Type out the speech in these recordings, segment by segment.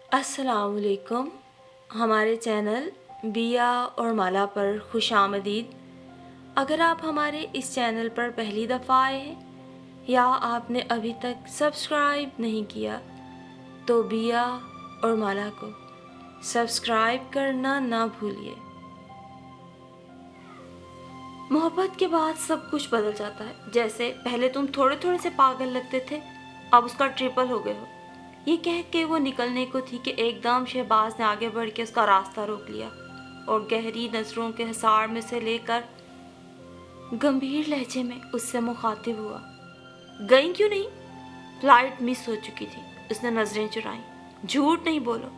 अस्सलाम वालेकुम। हमारे चैनल बिया और माला पर खुश आमदीद। अगर आप हमारे इस चैनल पर पहली दफ़ा आए हैं या आपने अभी तक सब्सक्राइब नहीं किया तो बिया और माला को सब्सक्राइब करना ना भूलिए। मोहब्बत के बाद सब कुछ बदल जाता है। जैसे पहले तुम थोड़े थोड़े से पागल लगते थे, अब उसका ट्रिपल हो गए हो। ये कह के वो निकलने को थी कि एकदम शहबाज ने आगे बढ़ के उसका रास्ता रोक लिया और गहरी नज़रों के हिसार में से लेकर गंभीर लहजे में उससे मुखातिब हुआ। गई क्यों नहीं? फ्लाइट मिस हो चुकी थी। उसने नज़रें चुराई। झूठ नहीं बोलो।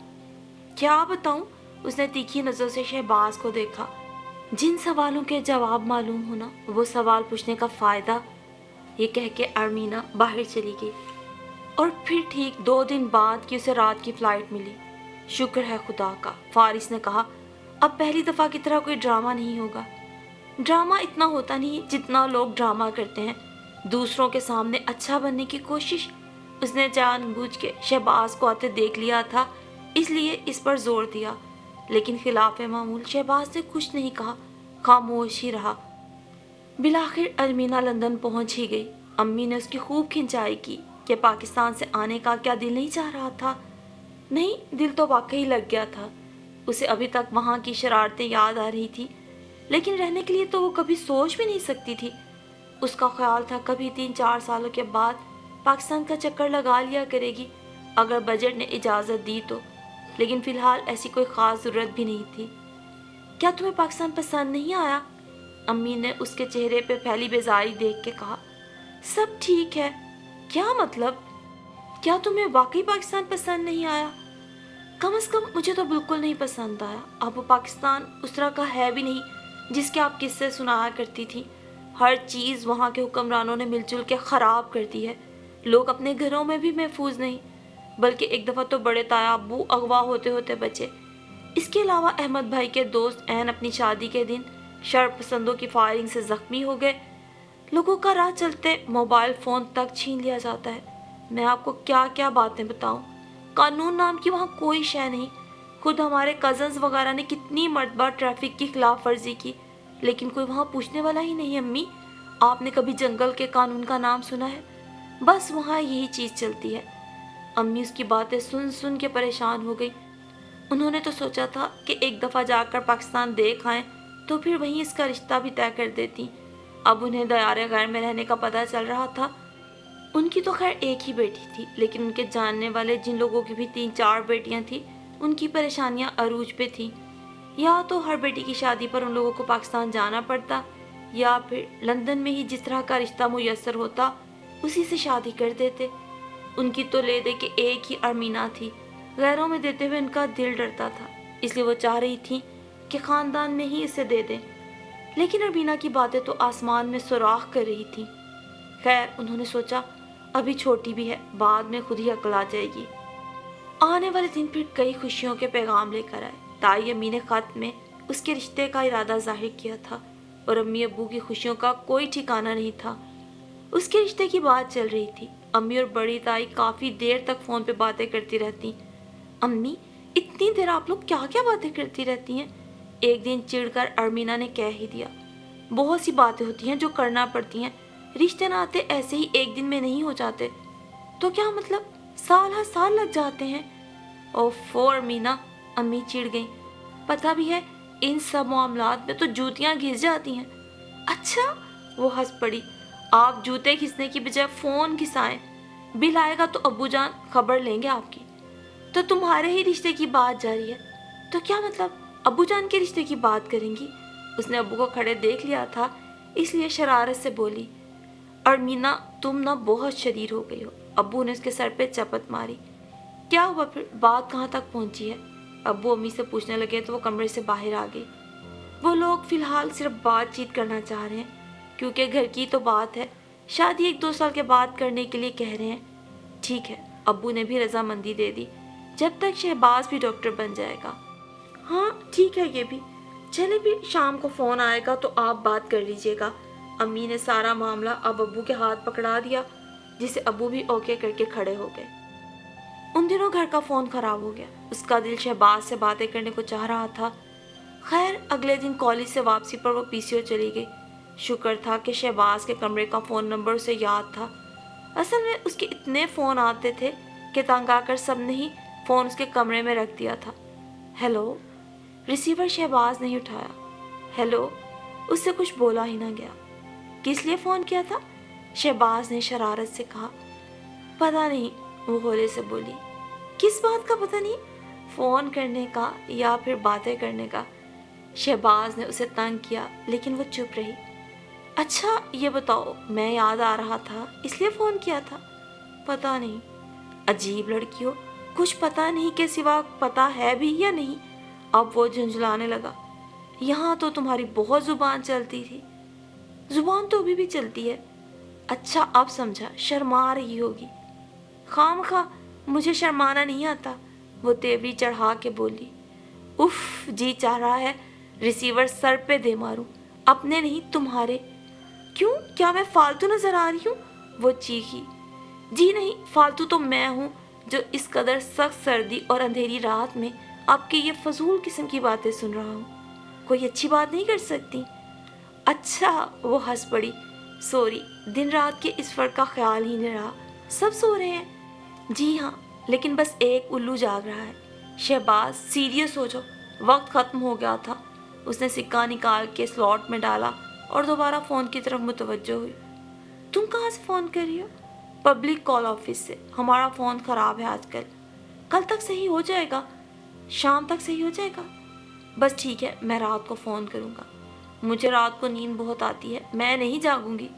क्या बताऊं? उसने तीखी नज़रों से शहबाज को देखा। जिन सवालों के जवाब मालूम होना वो सवाल पूछने का फ़ायदा। ये कह के अरमीना बाहर चली गई और फिर ठीक 2 दिन बाद कि उसे रात की फ़्लाइट मिली। शुक्र है खुदा का, फारिस ने कहा। अब पहली दफ़ा की तरह कोई ड्रामा नहीं होगा। ड्रामा इतना होता नहीं जितना लोग ड्रामा करते हैं, दूसरों के सामने अच्छा बनने की कोशिश। उसने जानबूझ के शहबाज को आते देख लिया था, इसलिए इस पर जोर दिया। लेकिन खिलाफ मामूल शहबाज ने कुछ नहीं कहा, खामोश ही रहा। बिलाखिर अरमीना लंदन पहुंच ही गई। अम्मी ने उसकी खूब खिंचाई की कि पाकिस्तान से आने का क्या दिल नहीं चाह रहा था। नहीं, दिल तो वाकई लग गया था। उसे अभी तक वहाँ की शरारतें याद आ रही थी, लेकिन रहने के लिए तो वो कभी सोच भी नहीं सकती थी। उसका ख्याल था कभी 3-4 सालों के बाद पाकिस्तान का चक्कर लगा लिया करेगी, अगर बजट ने इजाज़त दी तो। लेकिन फ़िलहाल ऐसी कोई ख़ास ज़रूरत भी नहीं थी। क्या तुम्हें पाकिस्तान पसंद नहीं आया? अम्मी ने उसके चेहरे पे फैली बेजारी देख के कहा। सब ठीक है। क्या मतलब? क्या तुम्हें वाकई पाकिस्तान पसंद नहीं आया? कम से कम मुझे तो बिल्कुल नहीं पसंद आया। अब वो पाकिस्तान उस तरह का है भी नहीं जिसके आप किस्से सुनाया करती थी। हर चीज़ वहाँ के हुक्मरानों ने मिलजुल के ख़राब कर दी है। लोग अपने घरों में भी महफूज नहीं, बल्कि एक दफ़ा तो बड़े ताया अब्बू अगवा होते होते बचे। इसके अलावा अहमद भाई के दोस्त ऐन अपनी शादी के दिन शर पसंदों की फायरिंग से ज़ख्मी हो गए। लोगों का राह चलते मोबाइल फ़ोन तक छीन लिया जाता है। मैं आपको क्या क्या बातें बताऊं। कानून नाम की वहाँ कोई शय नहीं। खुद हमारे कज़न्स वगैरह ने कितनी मर्तबा ट्रैफिक की खिलाफ वर्जी की, लेकिन कोई वहाँ पूछने वाला ही नहीं। अम्मी, आपने कभी जंगल के कानून का नाम सुना है? बस वहाँ यही चीज़ चलती है। अम्मी उसकी बातें सुन सुन के परेशान हो गई। उन्होंने तो सोचा था कि एक दफ़ा जाकर पाकिस्तान देख आएं तो फिर वहीं इसका रिश्ता भी तय कर देती। अब उन्हें दयारे गैर में रहने का पता चल रहा था। उनकी तो खैर एक ही बेटी थी, लेकिन उनके जानने वाले जिन लोगों की भी 3-4 बेटियां थीं, उनकी परेशानियां अरूज पे थीं। या तो हर बेटी की शादी पर उन लोगों को पाकिस्तान जाना पड़ता, या फिर लंदन में ही जिस तरह का रिश्ता मुयस्सर होता उसी से शादी कर देते। उनकी तो ले दे के एक ही अरमीना थी। गैरों में देते हुए उनका दिल डरता था, इसलिए वो चाह रही थी कि ख़ानदान में ही इसे दे दें। लेकिन अरमीना की बातें तो आसमान में सुराख कर रही थी। खैर, उन्होंने सोचा अभी छोटी भी है, बाद में खुद ही अकल आ जाएगी। आने वाले दिन फिर कई खुशियों के पैगाम लेकर आए। ताई अम्मी ने खत में उसके रिश्ते का इरादा जाहिर किया था और अम्मी अब्बू की खुशियों का कोई ठिकाना नहीं था। उसके रिश्ते की बात चल रही थी। अम्मी और बड़ी ताई काफ़ी देर तक फ़ोन पे बातें करती रहती। अम्मी, इतनी देर आप लोग क्या क्या बातें करती रहती हैं? एक दिन चिढ़कर अरमीना ने कह ही दिया। बहुत सी बातें होती हैं जो करना पड़ती हैं। रिश्ते नाते ऐसे ही एक दिन में नहीं हो जाते। तो क्या मतलब साल हर साल लग जाते हैं? ओफो अरमीना, अम्मी चिढ़ गई। पता भी है इन सब मामलात में तो जूतियां घिस जाती हैं। अच्छा, वो हंस पड़ी। आप जूते घिसने की बजाय फ़ोन घिसाएं। बिल आएगा तो अब्बू जान खबर लेंगे आपकी। तो तुम्हारे ही रिश्ते की बात जारी है। तो क्या मतलब अब्बू जान के रिश्ते की बात करेंगी? उसने अब्बू को खड़े देख लिया था, इसलिए शरारत से बोली। अरमीना, तुम ना बहुत शरीर हो गई हो। अब्बू ने उसके सर पे चपत मारी। क्या हुआ फिर? बात कहाँ तक पहुँची है? अब्बू अम्मी से पूछने लगे तो वो कमरे से बाहर आ गई। वो लोग फ़िलहाल सिर्फ बातचीत करना चाह रहे हैं, क्योंकि घर की तो बात है। शादी 1-2 साल के बाद करने के लिए कह रहे हैं। ठीक है, अब्बू ने भी रजामंदी दे दी, जब तक शहबाज भी डॉक्टर बन जाएगा। हाँ ठीक है ये भी। चले फिर शाम को फ़ोन आएगा तो आप बात कर लीजिएगा। अम्मी ने सारा मामला अब अब्बू के हाथ पकड़ा दिया, जिसे अब्बू भी ओके करके खड़े हो गए। उन दिनों घर का फ़ोन ख़राब हो गया। उसका दिल शहबाज से बातें करने को चाह रहा था। खैर अगले दिन कॉलेज से वापसी पर वो पीसीओ चली गई। शुक्र था कि शहबाज के कमरे का फ़ोन नंबर उसे याद था। असल में उसके इतने फ़ोन आते थे कि तंग आकर सबने ही फ़ोन उसके कमरे में रख दिया था। हेलो, रिसीवर शहबाज नहीं उठाया। हेलो, उससे कुछ बोला ही ना गया। किस लिए फ़ोन किया था? शहबाज ने शरारत से कहा। पता नहीं, वो होले से बोली। किस बात का पता नहीं? फ़ोन करने का या फिर बातें करने का? शहबाज ने उसे तंग किया लेकिन वो चुप रही। अच्छा ये बताओ, मैं याद आ रहा था इसलिए फ़ोन किया था। पता नहीं, अजीब लड़की हो, कुछ पता नहीं के सिवा पता है भी या नहीं। अब वो झुंझलाने लगा। यहाँ तो तुम्हारी बहुत ज़ुबान चलती थी। ज़ुबान तो अभी भी चलती है। अच्छा अब समझा, शर्मा रही होगी। खामखा मुझे शर्माना नहीं आता, वो तेवरी चढ़ा के बोली। उफ, जी चाह रहा है रिसीवर सर पे दे मारूं, अपने नहीं तुम्हारे। क्यों, क्या मैं फालतू नजर आ रही हूँ? वो चीखी। जी नहीं, फालतू तो मैं हूँ जो इस कदर सख्त सर्दी और अंधेरी रात में आपके ये फजूल किस्म की बातें सुन रहा हूँ। कोई अच्छी बात नहीं कर सकती? अच्छा, वो हंस पड़ी। सॉरी, दिन रात के इस फर्क का ख्याल ही नहीं रहा। सब सो रहे हैं। जी हाँ, लेकिन बस एक उल्लू जाग रहा है। शहबाज सीरियस हो जाओ, वक्त खत्म हो गया था। उसने सिक्का निकाल के स्लॉट में डाला और दोबारा फ़ोन की तरफ मुतवज्जो हुई। तुम कहाँ से फ़ोन कर रही हो? पब्लिक कॉल ऑफिस से। हमारा फ़ोन ख़राब है आजकल। कल तक सही हो जाएगा, शाम तक सही हो जाएगा। बस ठीक है, मैं रात को फ़ोन करूँगा। मुझे रात को नींद बहुत आती है, मैं नहीं जागूंगी।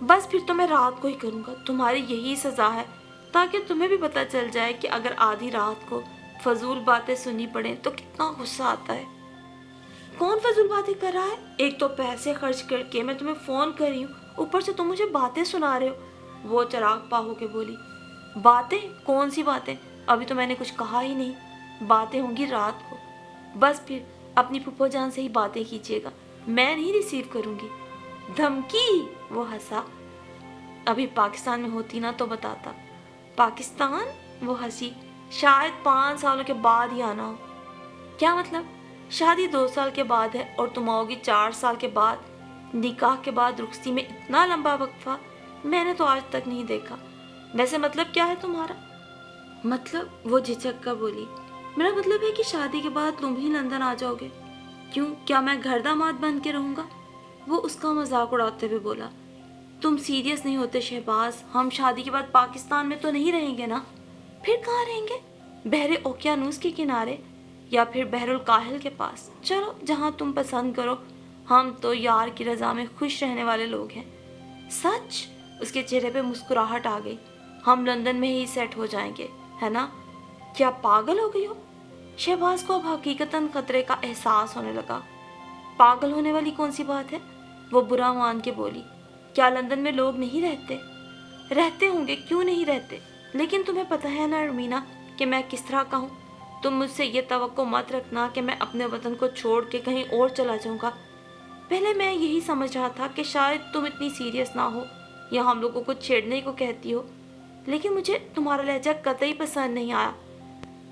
बस फिर तो मैं रात को ही करूँगा। तुम्हारी यही सज़ा है, ताकि तुम्हें भी पता चल जाए कि अगर आधी रात को फजूल बातें सुननी पड़े तो कितना गुस्सा आता है। कौन फजूल बातें कर रहा है? एक तो पैसे खर्च करके मैं तुम्हें फ़ोन कर रही हूँ, ऊपर से तुम मुझे बातें सुना रहे हो। वो चिराग पा हो के बोली। बातें? कौन सी बातें? अभी तो मैंने कुछ कहा ही नहीं। बातें होंगी रात को। बस फिर अपनी फूफो जान से ही बातें कीजिएगा, मैं नहीं रिसीव करूँगी। धमकी? वो हंसा। अभी पाकिस्तान में होती ना तो बताता। पाकिस्तान? वो हंसी। शायद 5 सालों के बाद ही आना हो। क्या मतलब? शादी 2 साल के बाद है और तुम आओगी 4 साल के बाद। निकाह के बाद रुखसी में इतना लंबा वक्फा मैंने तो आज तक नहीं देखा। वैसे मतलब क्या है तुम्हारा? मतलब? वो झिझक कर बोली। मेरा मतलब है कि शादी के बाद तुम ही लंदन आ जाओगे। क्यों, क्या मैं घर दामाद बन के रहूँगा? वो उसका मजाक उड़ाते हुए बोला। तुम सीरियस नहीं होते शहबाज? हम शादी के बाद पाकिस्तान में तो नहीं रहेंगे ना? फिर कहाँ रहेंगे? बहरे ओकियानूस के किनारे या फिर बहरुल काहिल के पास। चलो जहाँ तुम पसंद करो। हम तो यार की रजा में खुश रहने वाले लोग हैं। सच? उसके चेहरे पे मुस्कुराहट आ गई। हम लंदन में ही सेट हो जाएंगे, है ना? क्या पागल हो गई हो? शहबाज को अब हकीकतन खतरे का एहसास होने लगा। पागल होने वाली कौन सी बात है? वो बुरा मान के बोली। क्या लंदन में लोग नहीं रहते? रहते होंगे, क्यों नहीं रहते? लेकिन तुम्हें पता है ना अरमीना कि मैं किस तरह का हूँ। तुम मुझसे ये तवक्को मत रखना कि मैं अपने वतन को छोड़ के कहीं और चला जाऊँगा। पहले मैं यही समझ रहा था कि शायद तुम इतनी सीरियस ना हो या हम लोगों को छेड़ने को कहती हो, लेकिन मुझे तुम्हारा लहजा कतई पसंद नहीं आया।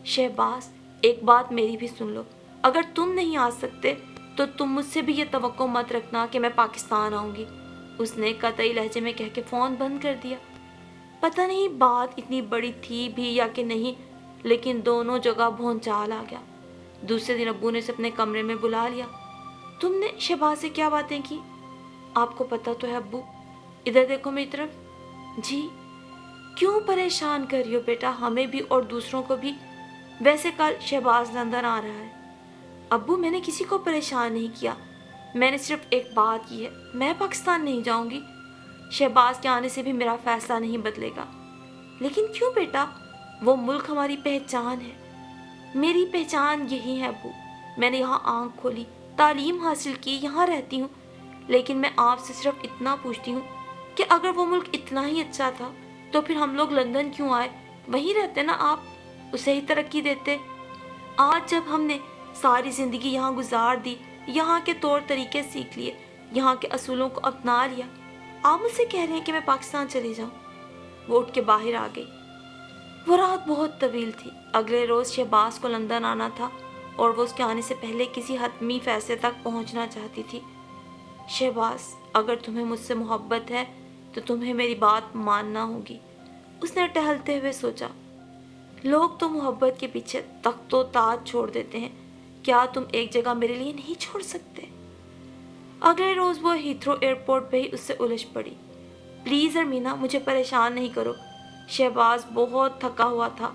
शहबाज, एक बात मेरी भी सुन लो। अगर तुम नहीं आ सकते तो तुम मुझसे भी ये तवक्को मत रखना कि मैं पाकिस्तान आऊँगी। उसने कतई लहजे में कह के फ़ोन बंद कर दिया। पता नहीं बात इतनी बड़ी थी भी या कि नहीं, लेकिन दोनों जगह भौंचाल आ गया। दूसरे दिन अब्बू ने उसे अपने कमरे में बुला लिया। तुमने शहबाज से क्या बातें की? आपको पता तो है अब्बू। इधर देखो मेरी तरफ। जी। क्यों परेशान कर रही हो बेटा, हमें भी और दूसरों को भी? वैसे कल शहबाज लंदन आ रहा है। अब्बू, मैंने किसी को परेशान नहीं किया। मैंने सिर्फ एक बात की है, मैं पाकिस्तान नहीं जाऊंगी। शहबाज के आने से भी मेरा फैसला नहीं बदलेगा। लेकिन क्यों बेटा? वो मुल्क हमारी पहचान है। मेरी पहचान यही है अब्बू। मैंने यहाँ आंख खोली, तालीम हासिल की, यहाँ रहती हूँ। लेकिन मैं आपसे सिर्फ इतना पूछती हूँ कि अगर वो मुल्क इतना ही अच्छा था तो फिर हम लोग लंदन क्यों आए? वहीं रहते ना आप, उसे ही तरक्की देते। आज जब हमने सारी ज़िंदगी यहाँ गुजार दी, यहाँ के तौर तरीके सीख लिए, यहाँ के असूलों को अपना लिया, आप मुझसे कह रहे हैं कि मैं पाकिस्तान चली जाऊँ? वो उठ के बाहर आ गई। वो रात बहुत तवील थी। अगले रोज़ शहबाज को लंदन आना था और वो उसके आने से पहले किसी हतमी फैसले तक पहुंचना चाहती थी। शहबाज, अगर तुम्हें मुझसे मोहब्बत है तो तुम्हें मेरी बात मानना होगी, उसने टहलते हुए सोचा। लोग तो मोहब्बत के पीछे तख्तो ताज छोड़ देते हैं, क्या तुम एक जगह मेरे लिए नहीं छोड़ सकते? अगले रोज़ वो हीथ्रो एयरपोर्ट पे ही उससे उलझ पड़ी। प्लीज़ अरमीना, मुझे परेशान नहीं करो। शहबाज बहुत थका हुआ था।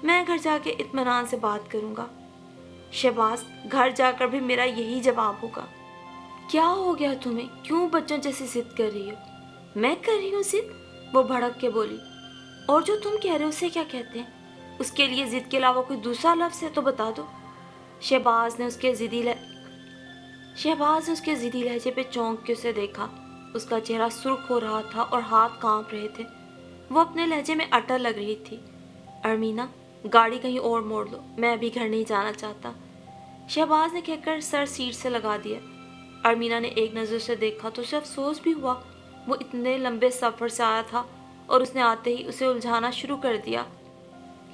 मैं घर जाके इत्मीनान से बात करूँगा। शहबाज, घर जाकर भी मेरा यही जवाब होगा। क्या हो गया तुम्हें, क्यों बच्चों जैसी जिद कर रही हो? मैं कर रही हूँ जिद? वो भड़क के बोली। और जो तुम कह रहे हो उसे क्या कहते हैं? उसके लिए जिद के अलावा कोई दूसरा लफ्ज़ है तो बता दो। शहबाज ने उसके ज़िदी लहजे पे चौंक के उसे देखा। उसका चेहरा सुर्ख हो रहा था और हाथ कांप रहे थे। वो अपने लहजे में अटल लग रही थी। अरमीना, गाड़ी कहीं और मोड़ लो, मैं अभी घर नहीं जाना चाहता। शहबाज ने कहकर सर सीट से लगा दिया। अरमीना ने एक नज़र से देखा तो उसे अफसोस भी हुआ। वो इतने लंबे सफ़र से आया था और उसने आते ही उसे उलझाना शुरू कर दिया।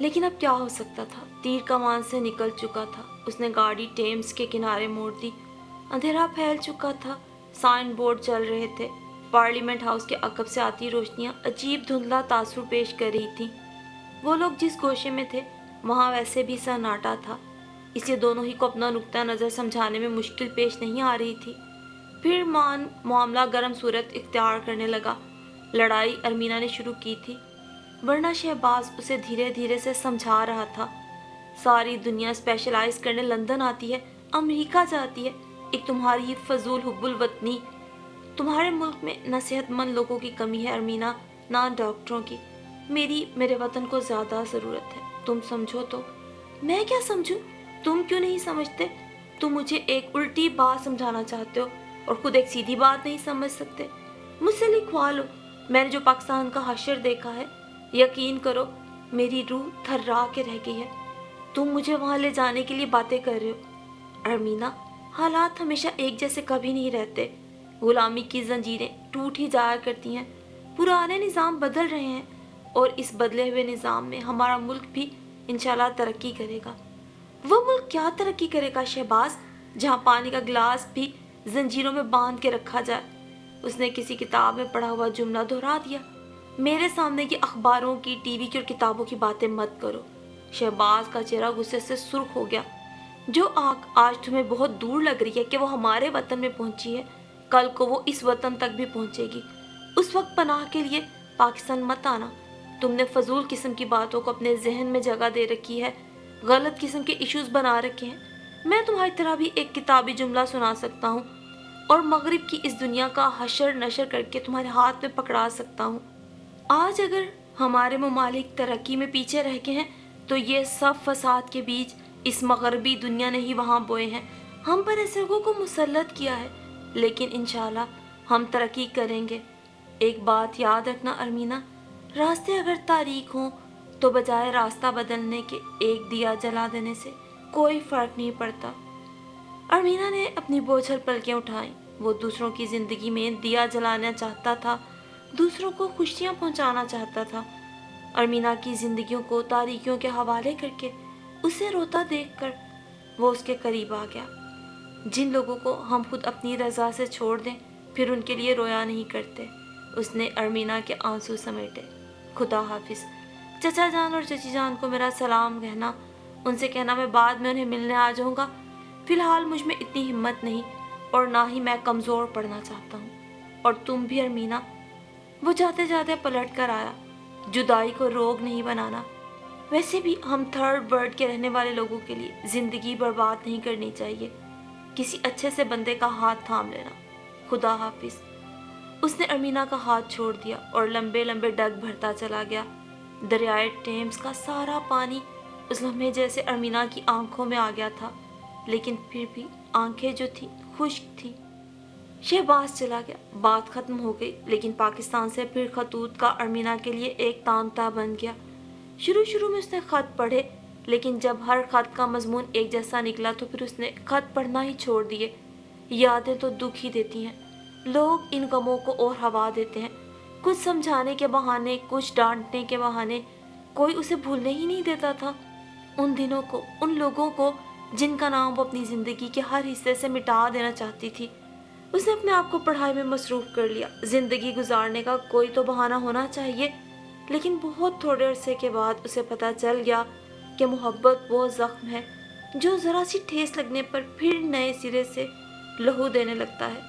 लेकिन अब क्या हो सकता था? तीर कमान से निकल चुका था। उसने गाड़ी टेम्स के किनारे मोड़ दी। अंधेरा फैल चुका था। साइन बोर्ड चल रहे थे। पार्लियामेंट हाउस के अकब से आती रोशनियां अजीब धुंधला तासुर पेश कर रही थीं। वो लोग जिस गोशे में थे वहाँ वैसे भी सन्नाटा था, इसलिए दोनों ही को अपना नुक्ता नज़र समझाने में मुश्किल पेश नहीं आ रही थी। फिर मामला गर्म सूरत इख्तियार करने लगा। लड़ाई अरमीना ने शुरू की थी, वरना शहबाज उसे धीरे धीरे से समझा रहा था। सारी दुनिया स्पेशलाइज करने लंदन आती है, अमेरिका जाती है, एक तुम्हारी फजूल हुब्बुल वतनी। तुम्हारे मुल्क में न सेहतमंद लोगों की कमी है अरमीना, ना डॉक्टरों की। मेरे वतन को ज़्यादा ज़रूरत है, तुम समझो तो। मैं क्या समझूं? तुम क्यों नहीं समझते? तुम मुझे एक उल्टी बात समझाना चाहते हो और खुद एक सीधी बात नहीं समझ सकते। मुझसे लिखवा लो। मैंने जो पाकिस्तान का हशर देखा है, यकीन करो मेरी रूह थर्रा के रह गई है। तुम मुझे वहाँ ले जाने के लिए बातें कर रहे हो। अरमीना, हालात हमेशा एक जैसे कभी नहीं रहते। गुलामी की जंजीरें टूट ही जाया करती हैं। पुराने निज़ाम बदल रहे हैं और इस बदले हुए निज़ाम में हमारा मुल्क भी इंशाल्लाह तरक्की करेगा। वो मुल्क क्या तरक्की करेगा शहबाज, जहाँ पानी का गिलास भी जंजीरों में बांध के रखा जाए? उसने किसी किताब में पढ़ा हुआ जुमला दोहरा दिया। मेरे सामने ये अखबारों की, टीवी की और किताबों की बातें मत करो। शहबाज का चेहरा गुस्से से सुर्ख हो गया। जो आग आज तुम्हें बहुत दूर लग रही है कि वो हमारे वतन में पहुंची है, कल को वो इस वतन तक भी पहुंचेगी। उस वक्त पनाह के लिए पाकिस्तान मत आना। तुमने फजूल किस्म की बातों को अपने जहन में जगह दे रखी है, गलत किस्म के इश्यूज बना रखे हैं। मैं तुम्हारी तरह भी एक किताबी जुमला सुना सकता हूँ और मगरिब की इस दुनिया का हशर नशर करके तुम्हारे हाथ में पकड़ा सकता हूँ। आज अगर हमारे ममालिक तरक्की में पीछे रह गए हैं तो ये सब फसाद के बीज इस मगरबी दुनिया ने ही वहाँ बोए हैं। हम पर ऐसे लोगों को मुसल्लत किया है, लेकिन इंशाल्लाह हम तरक्की करेंगे। एक बात याद रखना अरमीना, रास्ते अगर तारीख हों तो बजाय रास्ता बदलने के एक दिया जला देने से कोई फ़र्क नहीं पड़ता। अरमीना ने अपनी बोझल पलकें उठाईं। वो दूसरों की ज़िंदगी में दिया जलाना चाहता था, दूसरों को खुशियाँ पहुँचाना चाहता था। अरमीना की ज़िंदगियों को तारीकियों के हवाले करके उसे रोता देखकर वो उसके करीब आ गया। जिन लोगों को हम खुद अपनी रज़ा से छोड़ दें फिर उनके लिए रोया नहीं करते। उसने अरमीना के आंसू समेटे। खुदा हाफिज़। चचा जान और चची जान को मेरा सलाम कहना, उनसे कहना मैं बाद में उन्हें मिलने आ जाऊँगा। फ़िलहाल मुझ में इतनी हिम्मत नहीं और ना ही मैं कमज़ोर पड़ना चाहता हूँ। और तुम भी अरमीना। वो जाते जाते पलट कर आया। जुदाई को रोग नहीं बनाना। वैसे भी हम थर्ड वर्ल्ड के रहने वाले लोगों के लिए ज़िंदगी बर्बाद नहीं करनी चाहिए। किसी अच्छे से बंदे का हाथ थाम लेना। खुदा हाफिज़। उसने अरमीना का हाथ छोड़ दिया और लंबे लंबे डग भरता चला गया। दरियाए टेम्स का सारा पानी उस लम्हे जैसे अरमीना की आंखों में आ गया था, लेकिन फिर भी आंखें जो थीं खुश्क थीं। शहबाज चला गया, बात खत्म हो गई, लेकिन पाकिस्तान से फिर खतूत का अरमीना के लिए एक तांता बन गया। शुरू शुरू में उसने ख़त पढ़े, लेकिन जब हर ख़त का मजमून एक जैसा निकला तो फिर उसने ख़त पढ़ना ही छोड़ दिए। यादें तो दुख ही देती हैं। लोग इन गमों को और हवा देते हैं, कुछ समझाने के बहाने, कुछ डांटने के बहाने। कोई उसे भूलने ही नहीं देता था। उन दिनों को, उन लोगों को जिनका नाम वो अपनी ज़िंदगी के हर हिस्से से मिटा देना चाहती थी। उसने अपने आप को पढ़ाई में मसरूफ़ कर लिया। ज़िंदगी गुजारने का कोई तो बहाना होना चाहिए। लेकिन बहुत थोड़े अरसे के बाद उसे पता चल गया कि मोहब्बत वो ज़ख्म है जो ज़रा सी ठेस लगने पर फिर नए सिरे से लहू देने लगता है,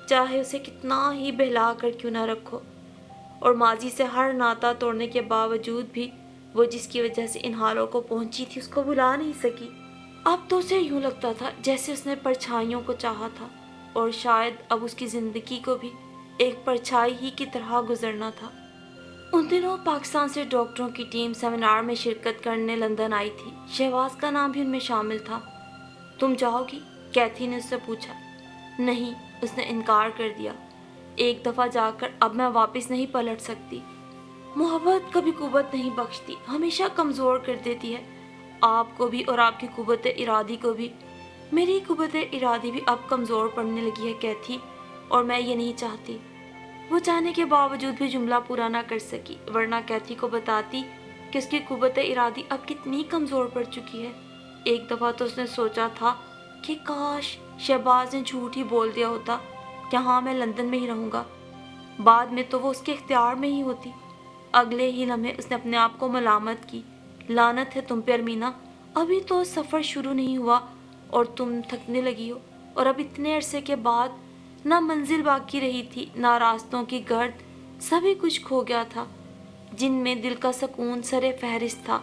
चाहे उसे कितना ही बहला कर क्यों ना रखो। और माजी से हर नाता तोड़ने के बावजूद भी वो जिसकी वजह से इन हालों को पहुंची थी उसको भुला नहीं सकी। अब तो उसे यूं लगता था जैसे उसने परछाइयों को चाहा था, और शायद अब उसकी ज़िंदगी को भी एक परछाई ही की तरह गुजरना था। उन दिनों पाकिस्तान से डॉक्टरों की टीम सेमिनार में शिरकत करने लंदन आई थी। शहबाज का नाम भी उनमें शामिल था। तुम जाओगी? कैथी ने उससे पूछा। नहीं, उसने इनकार कर दिया। एक दफ़ा जाकर अब मैं वापस नहीं पलट सकती। मोहब्बत कभी कुव्वत नहीं बख्शती, हमेशा कमज़ोर कर देती है, आपको भी और आपकी कुव्वत इरादी को भी। मेरी कुव्वत इरादी भी अब कमज़ोर पड़ने लगी है कैथी, और मैं ये नहीं चाहती। वो चाहने के बावजूद भी जुमला पूरा ना कर सकी, वरना कैथी को बताती कि उसकी कुव्वत इरादी अब कितनी कमज़ोर पड़ चुकी है। एक दफ़ा तो उसने सोचा था कि काश शहबाज ने झूठ ही बोल दिया होता कि हाँ मैं लंदन में ही रहूँगा। बाद में तो वो उसके इख्तियार में ही होती। अगले ही लम्हे उसने अपने आप को मलामत की। लानत है तुम पे अरमीना, अभी तो सफ़र शुरू नहीं हुआ और तुम थकने लगी हो, और अब इतने अरसे के बाद ना मंजिल बाकी रही थी, ना रास्तों की गर्द, सभी कुछ खो गया था जिनमें दिल का सुकून सरे फहरिस्त था।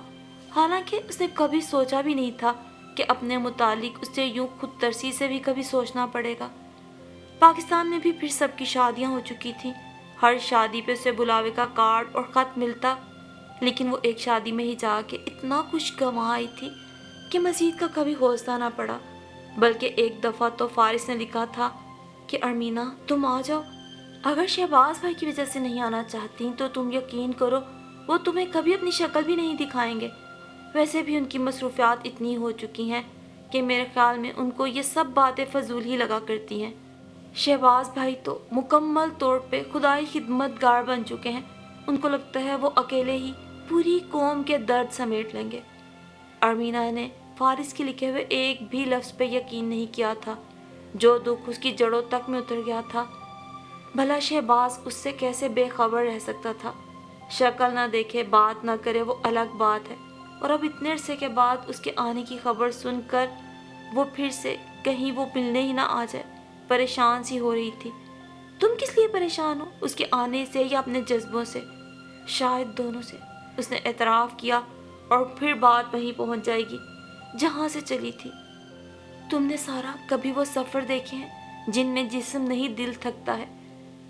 हालांकि उसने कभी सोचा भी नहीं था कि अपने मुतालिक उसे यूं खुद तरसी से भी कभी सोचना पड़ेगा। पाकिस्तान में भी फिर सबकी शादियां हो चुकी थीं। हर शादी पे उसे बुलावे का कार्ड और ख़त मिलता, लेकिन वो एक शादी में ही जाके इतना कुछ गंवा आई थी कि मज़ीद का कभी हौसला ना पड़ा। बल्कि एक दफ़ा तो फारिस ने लिखा था कि अरमीना तुम आ जाओ, अगर शहबाज भाई की वजह से नहीं आना चाहती तो तुम यकीन करो वो तुम्हें कभी अपनी शक्ल भी नहीं दिखाएंगे। वैसे भी उनकी मसरूफियात इतनी हो चुकी हैं कि मेरे ख्याल में उनको ये सब बातें फजूल ही लगा करती हैं। शहबाज भाई तो मुकम्मल तौर पे खुदाई खिदमतगार बन चुके हैं। उनको लगता है वो अकेले ही पूरी कौम के दर्द समेट लेंगे। अरमीना ने फारिस के लिखे हुए एक भी लफ्ज़ पे यकीन नहीं किया था। जो दुख उसकी जड़ों तक में उतर गया था, भला शहबाज उससे कैसे बेखबर रह सकता था। शक्ल ना देखे, बात ना करे वो अलग बात है, और अब इतने अरसे के बाद उसके आने की खबर सुनकर वो फिर से कहीं वो मिलने ही ना आ जाए, परेशान सी हो रही थी। तुम किस लिए परेशान हो, उसके आने से या अपने जज्बों से? शायद दोनों से, उसने एतराफ़ किया, और फिर बात वहीं पहुंच जाएगी जहां से चली थी। तुमने सारा कभी वो सफ़र देखे हैं जिनमें जिस्म नहीं दिल थकता है?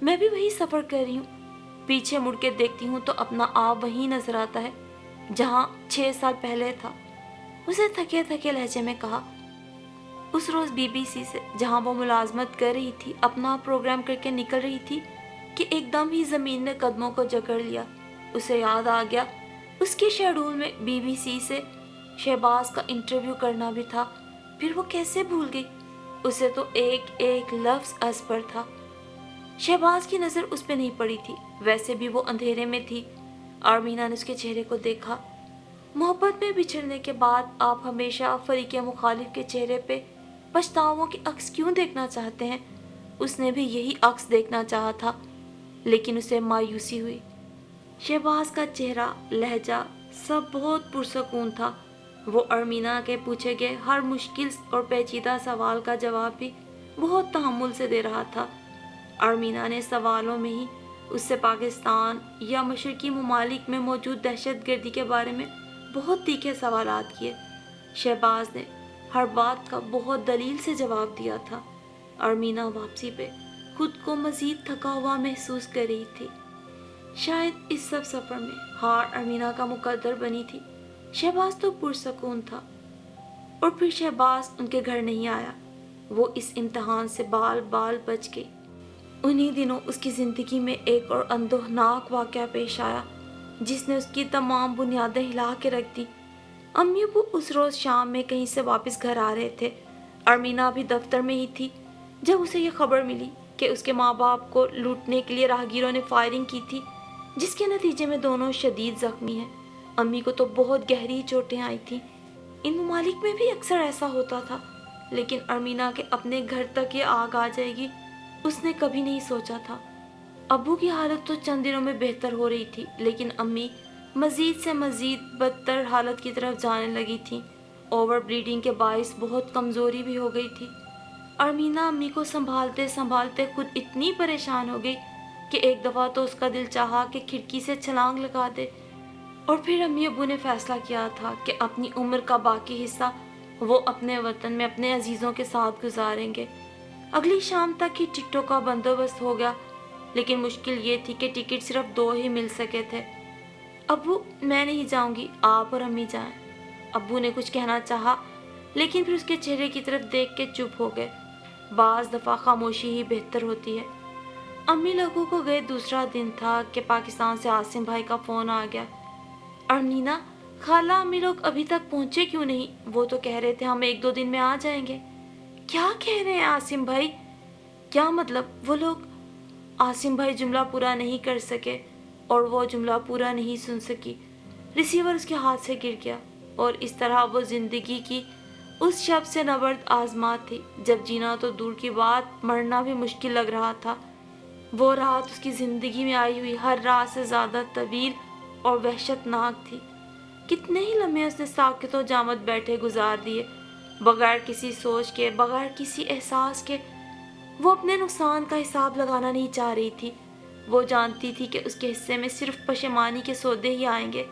मैं भी वही सफ़र कर रही हूँ। पीछे मुड़ के देखती हूँ तो अपना आप वहीं नजर आता है जहाँ 6 साल पहले था, उसे थके थके लहजे में कहा। उस रोज़ बीबीसी से जहाँ वो मुलाजमत कर रही थी, अपना प्रोग्राम करके निकल रही थी कि एकदम ही ज़मीन ने कदमों को जकड़ लिया। उसे याद आ गया उसके शेड्यूल में बीबीसी से शहबाज का इंटरव्यू करना भी था। फिर वो कैसे भूल गई? उसे तो एक एक लफ्ज़ अज़ पर था। शहबाज की नज़र उस पर नहीं पड़ी थी, वैसे भी वो अंधेरे में थी। आर्मीना ने उसके चेहरे को देखा। मोहब्बत में बिछड़ने के बाद आप हमेशा फरीक़े मुखालिफ के चेहरे पे पछतावों की अक्स क्यों देखना चाहते हैं? उसने भी यही अक्स देखना चाहा था, लेकिन उसे मायूसी हुई। शहबाज का चेहरा, लहजा सब बहुत पुरसकून था। वो अरमीना के पूछे गए हर मुश्किल और पेचीदा सवाल का जवाब भी बहुत तहम्मुल से दे रहा था। अरमीना ने सवालों में ही उससे पाकिस्तान या मशरकी ममालिक में मौजूद दहशतगर्दी के बारे में बहुत तीखे सवालात किए। शहबाज ने हर बात का बहुत दलील से जवाब दिया था। अरमीना वापसी पे खुद को मज़ीद थका हुआ महसूस कर रही थी। शायद इस सब सफ़र में हार अरमीना का मुकद्दर बनी थी। शहबाज तो पुरसकून था, और फिर शहबाज उनके घर नहीं आया। वो इस इम्तहान से बाल बाल बच गई। उन्हीं दिनों उसकी ज़िंदगी में एक और अंदोहनाक वाक़या पेश आया जिसने उसकी तमाम बुनियादें हिला के रख दी। अम्मी अब्बू उस रोज़ शाम में कहीं से वापस घर आ रहे थे। अरमीना भी दफ्तर में ही थी जब उसे यह खबर मिली कि उसके माँ बाप को लूटने के लिए राहगीरों ने फायरिंग की थी, जिसके नतीजे में दोनों शदीद ज़ख्मी हैं। अम्मी को तो बहुत गहरी चोटें आई थीं। इन ममालिक में भी अक्सर ऐसा होता था, लेकिन अमीना के अपने घर तक ये आग आ जाएगी उसने कभी नहीं सोचा था। अब्बू की हालत तो चंद दिनों में बेहतर हो रही थी, लेकिन अम्मी मजीद से मजीद बदतर हालत की तरफ जाने लगी थी। ओवर ब्लीडिंग के बायस बहुत कमज़ोरी भी हो गई थी। अमीना अम्मी को संभालते संभालते खुद इतनी परेशान हो गई कि एक दफ़ा तो उसका दिल चाहा कि खिड़की से छलांग लगा दे। और फिर अम्मी अब्बू ने फैसला किया था कि अपनी उम्र का बाकी हिस्सा वो अपने वतन में अपने अजीज़ों के साथ गुजारेंगे। अगली शाम तक ही टिकटों का बंदोबस्त हो गया, लेकिन मुश्किल ये थी कि टिकट सिर्फ 2 ही मिल सके थे। अब्बू, मैं नहीं जाऊंगी, आप और अम्मी जाएं। अब्बू ने कुछ कहना चाहा, लेकिन फिर उसके चेहरे की तरफ देख के चुप हो गए। बाज़ दफ़ा खामोशी ही बेहतर होती है। अम्मी लोगों को गए दूसरा दिन था कि पाकिस्तान से आसिम भाई का फ़ोन आ गया। अमीना, खाला अम्मी लोग अभी तक पहुँचे क्यों नहीं? वो तो कह रहे थे हम 1-2 दिन में आ जाएंगे। क्या कह रहे हैं आसिम भाई? क्या मतलब? वो लोग? आसिम भाई जुमला पूरा नहीं कर सके और वो जुमला पूरा नहीं सुन सकी। रिसीवर उसके हाथ से गिर गया और इस तरह वो ज़िंदगी की उस शब से नबर्द आजमा थी जब जीना तो दूर की बात, मरना भी मुश्किल लग रहा था। वो रात उसकी ज़िंदगी में आई हुई हर रात से ज़्यादा तवील और वहशतनाक थी। कितने ही लम्हे उसने साकित व जामद बैठे गुजार दिए, बगैर किसी सोच के, बगैर किसी एहसास के। वो अपने नुकसान का हिसाब लगाना नहीं चाह रही थी। वो जानती थी कि उसके हिस्से में सिर्फ पशेमानी के सौदे ही आएंगे।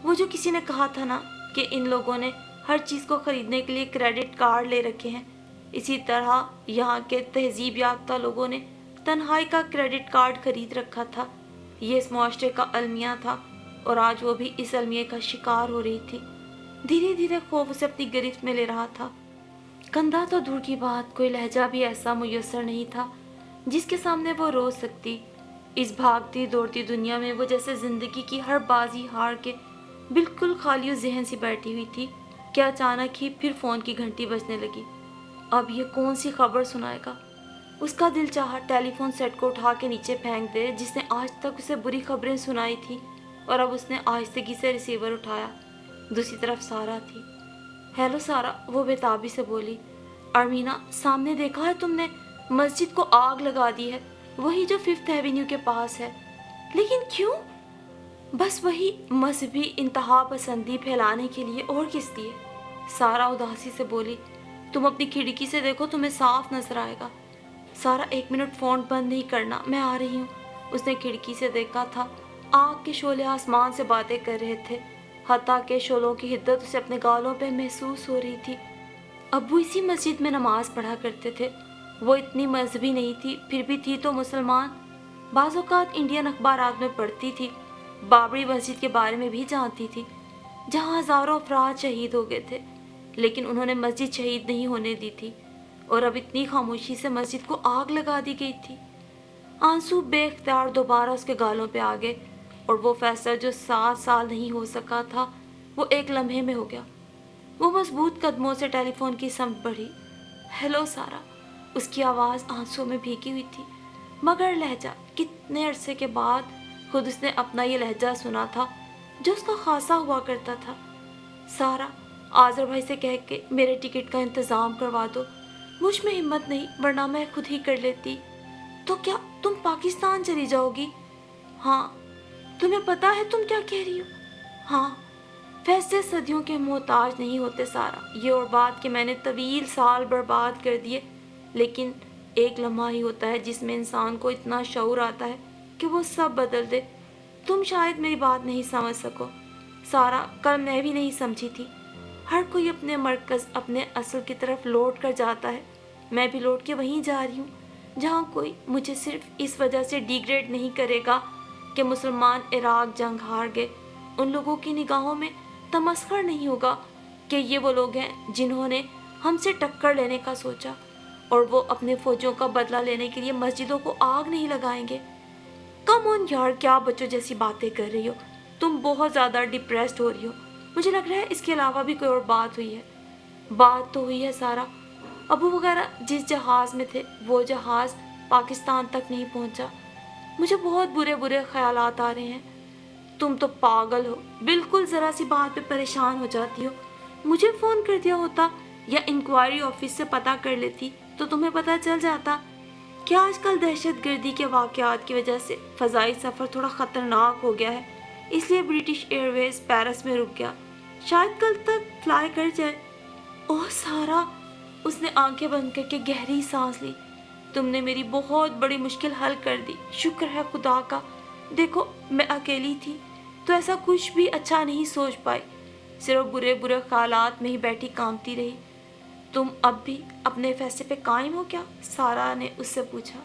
वो जो किसी ने कहा था ना कि इन लोगों ने हर चीज़ को ख़रीदने के लिए क्रेडिट कार्ड ले रखे हैं, इसी तरह यहाँ के तहजीब याफ्ता लोगों ने तन्हाई का क्रेडिट कार्ड खरीद रखा था। ये इस मुआशरे का अलमिया था और आज वो भी इस अलमिया का शिकार हो रही थी। धीरे धीरे खौफ उसे अपनी गिरफ्त में ले रहा था। कंधा तो दूर की बात, कोई लहजा भी ऐसा मुयस्सर नहीं था जिसके सामने वो रो सकती। इस भागती दौड़ती दुनिया में वो जैसे ज़िंदगी की हर बाजी हार के बिल्कुल खाली ज़हन सी बैठी हुई थी कि अचानक ही फिर फ़ोन की घंटी बजने लगी। अब ये कौन सी खबर सुनाएगा? उसका दिल चाहा टेलीफोन सेट को उठा के नीचे फेंक दे, जिसने आज तक उसे बुरी खबरें सुनाई थी, और अब उसने आहिस्तगी से रिसीवर उठाया। दूसरी तरफ सारा थी। हेलो सारा, वो बेताबी से बोली। अमीना, सामने देखा है तुमने? मस्जिद को आग लगा दी है, वही जो 5th एवेन्यू के पास है। लेकिन क्यों? बस वही मजहबी इंतहा पसंदी फैलाने के लिए, और किस लिए? सारा उदासी से बोली। तुम अपनी खिड़की से देखो, तुम्हें साफ नजर आएगा। सारा, 1 मिनट फ़ोन बंद नहीं करना, मैं आ रही हूँ। उसने खिड़की से देखा था, आग के शोले आसमान से बातें कर रहे थे। हत्ता के शोलों की हिद्दत उसे अपने गालों पे महसूस हो रही थी। अब्बू इसी मस्जिद में नमाज पढ़ा करते थे। वो इतनी मजहबी नहीं थी, फिर भी थी तो मुसलमान। बाज़ औक़ात इंडियन अखबारात में पढ़ती थी, बाबरी मस्जिद के बारे में भी जानती थी, जहाँ हज़ारों अफराद शहीद हो गए थे, लेकिन उन्होंने मस्जिद शहीद नहीं होने दी थी। और अब इतनी खामोशी से मस्जिद को आग लगा दी गई थी। आंसू बेख्तियार दोबारा उसके गालों पे आ गए, और वो फैसला जो 7 साल नहीं हो सका था, वो एक लम्हे में हो गया। वो मजबूत कदमों से टेलीफोन की समत बढ़ी। हेलो सारा। उसकी आवाज़ आंसुओं में भीगी हुई थी, मगर लहजा, कितने अरसे के बाद खुद उसने अपना ये लहजा सुना था जो उसका खासा हुआ करता था। सारा, आज़र भाई से कह के मेरे टिकट का इंतज़ाम करवा दो। मुझ में हिम्मत नहीं, वरना मैं खुद ही कर लेती। तो क्या तुम पाकिस्तान चली जाओगी? हाँ। तुम्हें पता है तुम क्या कह रही हो? हाँ। फैसले सदियों के मोहताज नहीं होते सारा। ये और बात कि मैंने तवील साल बर्बाद कर दिए, लेकिन एक लम्हा ही होता है जिसमें इंसान को इतना शऊर आता है कि वो सब बदल दे। तुम शायद मेरी बात नहीं समझ सको सारा, कल मैं भी नहीं समझी थी। हर कोई अपने मरकज़, अपने असल की तरफ लौट कर जाता है। मैं भी लौट के वहीं जा रही हूँ जहाँ कोई मुझे सिर्फ इस वजह से डिग्रेड नहीं करेगा कि मुसलमान इराक जंग हार गए। उन लोगों की निगाहों में तमस्खर नहीं होगा कि ये वो लोग हैं जिन्होंने हमसे टक्कर लेने का सोचा, और वो अपने फौजियों का बदला लेने के लिए मस्जिदों को आग नहीं लगाएंगे। कम ऑन यार, क्या बच्चों जैसी बातें कर रही हो? तुम बहुत ज़्यादा डिप्रेस्ड हो रही हो। मुझे लग रहा है इसके अलावा भी कोई और बात हुई है। बात तो हुई है सारा। अबू वगैरह जिस जहाज़ में थे, वो जहाज़ पाकिस्तान तक नहीं पहुंचा। मुझे बहुत बुरे बुरे ख्यालात आ रहे हैं। तुम तो पागल हो, बिल्कुल जरा सी बात पे परेशान हो जाती हो। मुझे फोन कर दिया होता या इंक्वायरी ऑफिस से पता कर लेती तो तुम्हें पता चल जाता। क्या आजकल दहशतगर्दी के वाकयात की वजह से फ़ज़ाई सफ़र थोड़ा ख़तरनाक हो गया है, इसलिए ब्रिटिश एयरवेज पेरिस में रुक गया। शायद कल तक फ्लाई कर जाए। ओह सारा, उसने आंखें बंद करके गहरी सांस ली। तुमने मेरी बहुत बड़ी मुश्किल हल कर दी, शुक्र है खुदा का। देखो, मैं अकेली थी तो ऐसा कुछ भी अच्छा नहीं सोच पाई, सिर्फ बुरे बुरे ख्यालात में ही बैठी कांपती रही। तुम अब भी अपने फैसले पे कायम हो क्या? सारा ने उससे पूछा।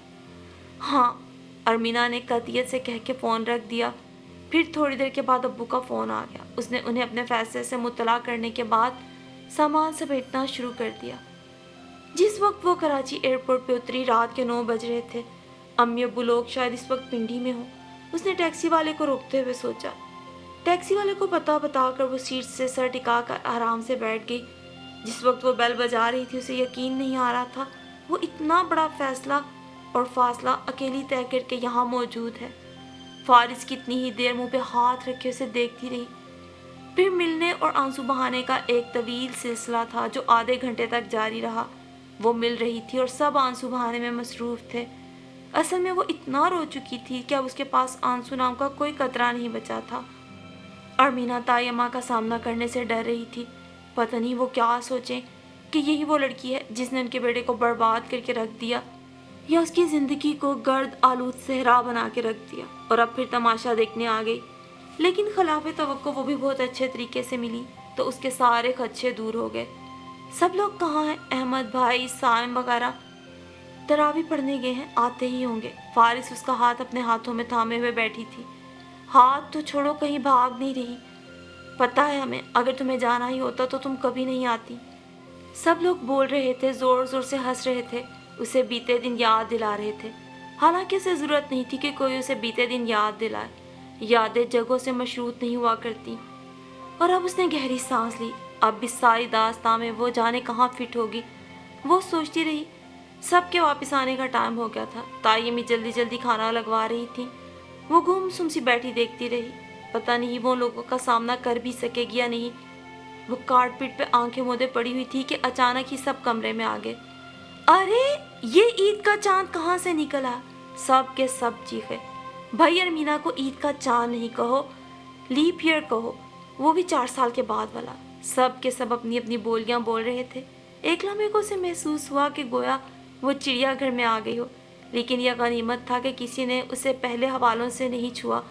हाँ, अरमीना ने कतियत से कह के फ़ोन रख दिया। फिर थोड़ी देर के बाद अब्बू का फ़ोन आ गया। उसने उन्हें अपने फैसले से मुत्तला करने के बाद सामान समेटना शुरू कर दिया। जिस वक्त वो कराची एयरपोर्ट पे उतरी, रात के 9 बज रहे थे। अम्मी अब्बू लोग शायद इस वक्त पिंडी में हो। उसने टैक्सी वाले को रोकते हुए सोचा। टैक्सी वाले को पता बताकर वो सीट से सर टिका कर आराम से बैठ गई। जिस वक्त वो बेल बजा रही थी उसे यकीन नहीं आ रहा था वो इतना बड़ा फैसला और फासला अकेली तय करके यहाँ मौजूद है। फारिस कितनी ही देर मुंह पे हाथ रखे उसे देखती रही। फिर मिलने और आंसू बहाने का एक तवील सिलसिला था जो आधे घंटे तक जारी रहा। वो मिल रही थी और सब आंसू बहाने में मसरूफ थे। असल में वो इतना रो चुकी थी कि अब उसके पास आंसू नाम का कोई कतरा नहीं बचा था। अरमीना ताई अम्मा का सामना करने से डर रही थी। पता नहीं वो क्या सोचें कि यही वो लड़की है जिसने उनके बेटे को बर्बाद करके रख दिया, या उसकी ज़िंदगी को गर्द आलूद सहरा बना के रख दिया और अब फिर तमाशा देखने आ गई। लेकिन खिलाफ़े तवक्को वो भी बहुत अच्छे तरीके से मिली तो उसके सारे खदशे दूर हो गए। सब लोग कहाँ हैं? अहमद भाई, साइम वगैरह तरावी पढ़ने गए हैं, आते ही होंगे। फारिस उसका हाथ अपने हाथों में थामे हुए बैठी थी। हाथ तो छोड़ो, कहीं भाग नहीं रही। पता है हमें, अगर तुम्हें जाना ही होता तो तुम कभी नहीं आती। सब लोग बोल रहे थे, जोर जोर से हंस रहे थे, उसे बीते दिन याद दिला रहे थे। हालांकि उसे ज़रूरत नहीं थी कि कोई उसे बीते दिन याद दिलाए। यादें जगहों से मशरूत नहीं हुआ करती। और अब उसने गहरी सांस ली। अब भी सारी दास्तां में वो जाने कहाँ फिट होगी। वो सोचती रही। सबके वापस आने का टाइम हो गया था। ताई अम्मी जल्दी जल्दी खाना लगवा रही थी। वो गुमसुम सी बैठी देखती रही। पता नहीं वो लोगों का सामना कर भी सकेगी या नहीं। वो कारपेट पे आंखें मूंदे पड़ी हुई थी कि अचानक ही सब कमरे में आ गए। अरे, ये ईद का चांद कहाँ से निकला? सब के सब चीखे। भाई, अरमीना को ईद का चांद नहीं कहो, लीप ईयर कहो, वो भी 4 साल के बाद वाला। सब के सब अपनी अपनी बोलियां बोल रहे थे। एक लम्हे को उसे महसूस हुआ कि गोया वो चिड़ियाघर में आ गई हो। लेकिन यह गनीमत था कि किसी ने उसे पहले हवालों से नहीं छुआ,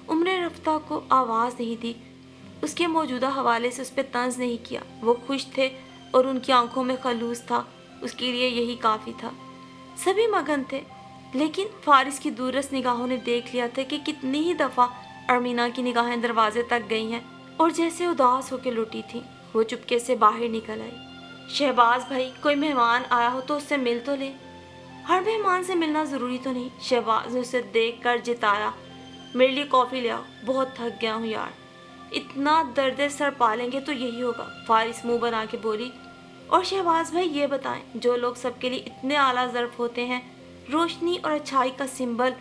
उम्र रफ्ता को आवाज़ नहीं दी, उसके मौजूदा हवाले से उस पर तंज नहीं किया। वो खुश थे और उनकी आंखों में खलूस था। उसके लिए यही काफ़ी था। सभी मगन थे, लेकिन फारिस की दूरस्थ निगाहों ने देख लिया था कि कितनी ही दफ़ा अरमीना की निगाहें दरवाजे तक गई हैं और जैसे उदास होकर लौटी थी। वो चुपके से बाहर निकल आई। शहबाज भाई, कोई मेहमान आया हो तो उससे मिल तो ले। हर मेहमान से मिलना ज़रूरी तो नहीं। शहबाज ने उसे देख कर जिताया। मेरे लिए कॉफ़ी ले आओ, बहुत थक गया हूँ यार। इतना दर्द सर पालेंगे तो यही होगा, फारिस मुंह बना के बोली। और शहबाज भाई, ये बताएं, जो लोग सबके लिए इतने आला ज़र्फ होते हैं, रोशनी और अच्छाई का सिंबल,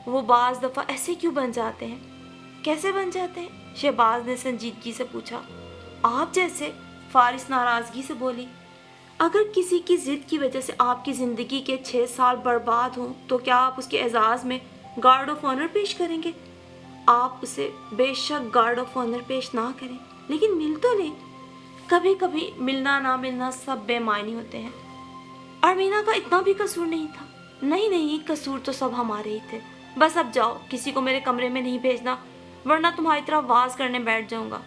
वो बाज़ दफ़ा ऐसे क्यों बन जाते हैं? कैसे बन जाते हैं? शहबाज ने संजीदगी से पूछा। आप जैसे, फारिस नाराज़गी से बोली। अगर किसी की ज़िद की वजह से आपकी ज़िंदगी के 6 साल बर्बाद हों तो क्या आप उसके एजाज़ में गार्ड ऑफ ऑनर पेश करेंगे? आप उसे बेशक गार्ड ऑफ ऑनर पेश ना करें, लेकिन मिल तो लें। कभी कभी मिलना ना मिलना सब बेमायनी होते हैं। अरमीना का इतना भी कसूर नहीं था। नहीं नहीं, कसूर तो सब हमारे ही थे। बस अब जाओ, किसी को मेरे कमरे में नहीं भेजना, वरना तुम्हारी तरह वाज करने बैठ जाऊंगा।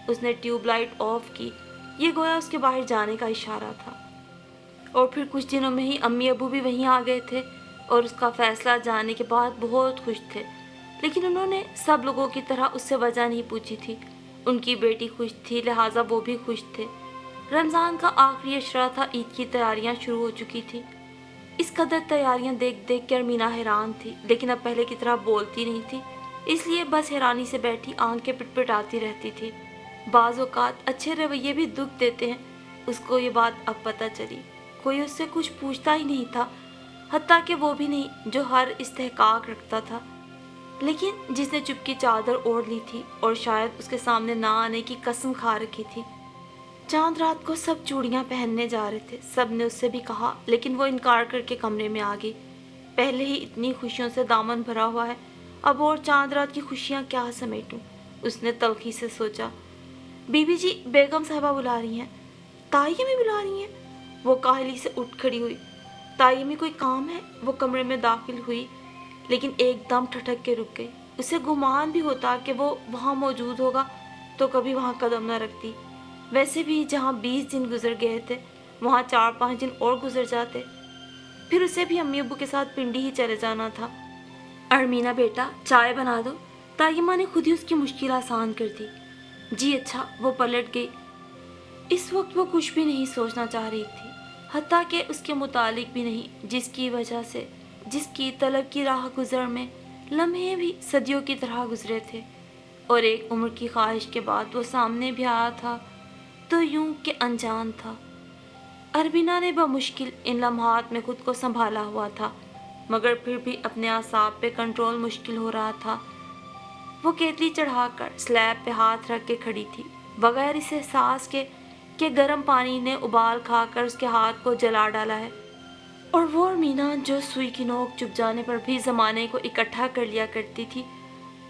उसने ट्यूबलाइट ऑफ की। ये गोया उसके बाहर जाने का इशारा था। और फिर कुछ दिनों में ही अम्मी अबू भी वहीं आ गए थे और उसका फैसला जानने के बाद बहुत खुश थे। लेकिन उन्होंने सब लोगों की तरह उससे वजह नहीं पूछी थी। उनकी बेटी खुश थी, लिहाजा वो भी खुश थे। रमज़ान का आखिरी अशरा था, ईद की तैयारियां शुरू हो चुकी थी। इस कदर तैयारियां देख देख कर मीना हैरान थी, लेकिन अब पहले की तरह बोलती नहीं थी, इसलिए बस हैरानी से बैठी आंखें पिटपिटाती रहती थी। बाज़ औक़ात अच्छे रवैये भी दुख देते हैं। उसको ये बात अब पता चली। कोई उससे कुछ पूछता ही नहीं था, हत्ता कि वो भी नहीं जो हर इस्तेहकाक रखता था। लेकिन जिसने चुपकी चादर ओढ़ ली थी और शायद उसके सामने ना आने की कसम खा रखी थी। चांद रात को सब चूड़ियां पहनने जा रहे थे। सब ने उससे भी कहा, लेकिन वो इनकार करके कमरे में आ गई। पहले ही इतनी खुशियों से दामन भरा हुआ है, अब और चांद रात की खुशियां क्या समेटूं, उसने तल्खी से सोचा। बीबी जी, बेगम साहबा बुला रही हैं। ताई में बुला रही हैं? वो काहली से उठ खड़ी हुई। ताई में कोई काम है? वो कमरे में दाखिल हुई, लेकिन एकदम ठठक के रुक गई। उसे गुमान भी होता कि वो वहाँ मौजूद होगा तो कभी वहाँ कदम न रखती। वैसे भी जहाँ 20 दिन गुजर गए थे, वहाँ 4-5 दिन और गुजर जाते, फिर उसे भी अम्मी अब्बू के साथ पिंडी ही चले जाना था। अरमीना बेटा, चाय बना दो। ताई माँ ने खुद ही उसकी मुश्किल आसान कर दी। जी अच्छा। वो पलट गई। इस वक्त वो कुछ भी नहीं सोचना चाह रही थी, हत्ता कि उसके मुतालिक भी नहीं, जिसकी वजह से, जिसकी तलब की राह गुजर में लम्हे भी सदियों की तरह गुजरे थे, और एक उम्र की ख्वाहिश के बाद वो सामने भी आया था तो यूं कि अनजान था। अरबीना ने बमुश्किल इन लम्हात में खुद को संभाला हुआ था, मगर फिर भी अपने आसाब पे कंट्रोल मुश्किल हो रहा था। वो केतली चढ़ाकर स्लैब पे हाथ रख के खड़ी थी, बगैर इस एहसास के कि गर्म पानी ने उबाल खाकर उसके हाथ को जला डाला है। और वो अरमीना जो सुई की नोक चुभ जाने पर भी ज़माने को इकट्ठा कर लिया करती थी,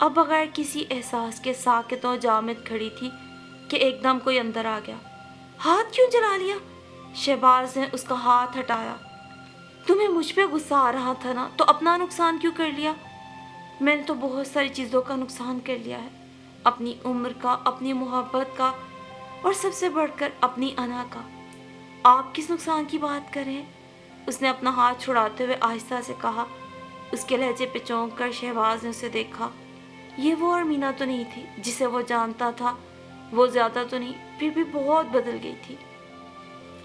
अब बगैर किसी एहसास के साकित और जामिद खड़ी थी कि एकदम कोई अंदर आ गया। हाथ क्यों जला लिया? शहबाज ने उसका हाथ हटाया। तुम्हें मुझ पे गुस्सा आ रहा था ना, तो अपना नुकसान क्यों कर लिया? मैंने तो बहुत सारी चीज़ों का नुकसान कर लिया है, अपनी उम्र का, अपनी मोहब्बत का, और सबसे बढ़कर अपनी अना का। आप किस नुकसान की बात कर रहे हैं? उसने अपना हाथ छुड़ाते हुए आहिस्ता से कहा। उसके लहजे पे चौंक कर शहबाज ने उसे देखा। ये वो अरमीना तो नहीं थी जिसे वो जानता था। वो ज़्यादा तो नहीं, फिर भी बहुत बदल गई थी।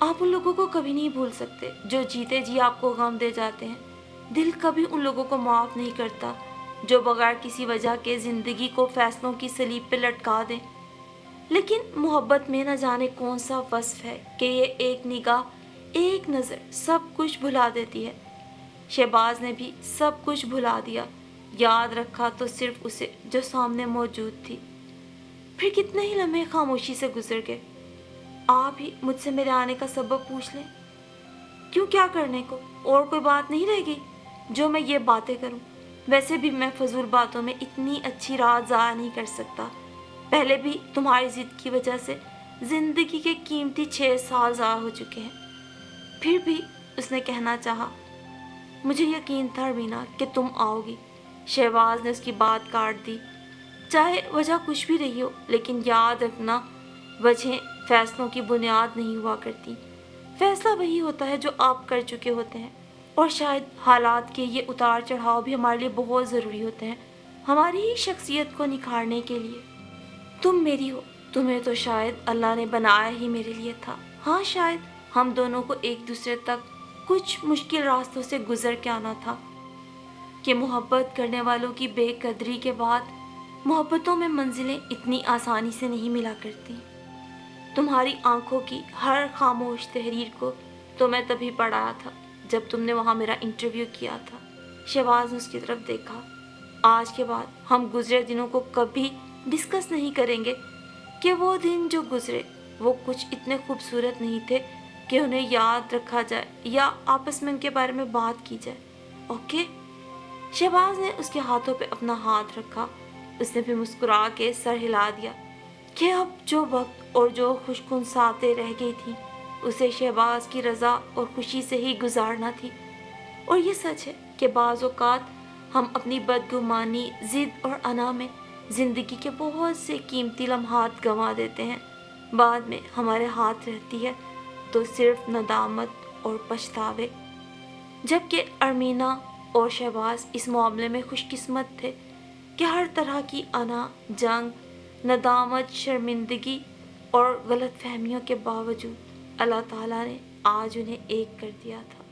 आप उन लोगों को कभी नहीं भूल सकते जो जीते जी आपको गम दे जाते हैं। दिल कभी उन लोगों को माफ़ नहीं करता जो बगैर किसी वजह के ज़िंदगी को फैसलों की सलीब पे लटका दें। लेकिन मोहब्बत में न जाने कौन सा वस्फ है कि ये एक निगाह, एक नज़र सब कुछ भुला देती है। शहबाज ने भी सब कुछ भुला दिया, याद रखा तो सिर्फ उसे जो सामने मौजूद थी। फिर कितने ही लम्हे खामोशी से गुजर गए। आप ही मुझसे मेरे आने का सबब पूछ लें। क्यों, क्या करने को? और कोई बात नहीं रह गई जो मैं ये बातें करूं? वैसे भी मैं फजूल बातों में इतनी अच्छी रात ज़ाया नहीं कर सकता। पहले भी तुम्हारी जिद की वजह से ज़िंदगी के कीमती 6 साल ज़ाया हो चुके हैं। फिर भी उसने कहना चाहा, मुझे यकीन था अरमीना कि तुम आओगी। शहबाज ने उसकी बात काट दी। चाहे वजह कुछ भी रही हो, लेकिन याद रखना, वजह फैसलों की बुनियाद नहीं हुआ करती। फैसला वही होता है जो आप कर चुके होते हैं। और शायद हालात के ये उतार चढ़ाव भी हमारे लिए बहुत ज़रूरी होते हैं, हमारी ही शख्सियत को निखारने के लिए। तुम मेरी हो, तुम्हें तो शायद अल्लाह ने बनाया ही मेरे लिए था। हाँ, शायद हम दोनों को एक दूसरे तक कुछ मुश्किल रास्तों से गुजर के आना था कि मोहब्बत करने वालों की बेकदरी के बाद मोहब्बतों में मंजिलें इतनी आसानी से नहीं मिला करती। तुम्हारी आंखों की हर खामोश तहरीर को तो मैं तभी पढ़ाया था जब तुमने वहाँ मेरा इंटरव्यू किया था। शहबाज ने उसकी तरफ देखा। आज के बाद हम गुजरे दिनों को कभी डिस्कस नहीं करेंगे कि वो दिन जो गुजरे वो कुछ इतने खूबसूरत नहीं थे कि उन्हें याद रखा जाए या आपस में उनके बारे में बात की जाए। ओके? शहबाज ने उसके हाथों पे अपना हाथ रखा। उसने भी मुस्कुरा के सर हिला दिया कि अब जो वक्त और जो खुशकुन सातें रह गई थी उसे शहबाज की रज़ा और खुशी से ही गुजारना थी। और ये सच है कि बाज़ औक़ात हम अपनी बदगुमानी, ज़िद और अना में ज़िंदगी के बहुत से कीमती लम्हात गंवा देते हैं। बाद में हमारे हाथ रहती है तो सिर्फ नदामत और पछतावे। जबकि अरमीना और शहबाज इस मामले में खुशकिस्मत थे कि हर तरह की अना, जंग, नदामत, शर्मिंदगी और गलत फहमियों के बावजूद अल्लाह ताला ने आज उन्हें एक कर दिया था।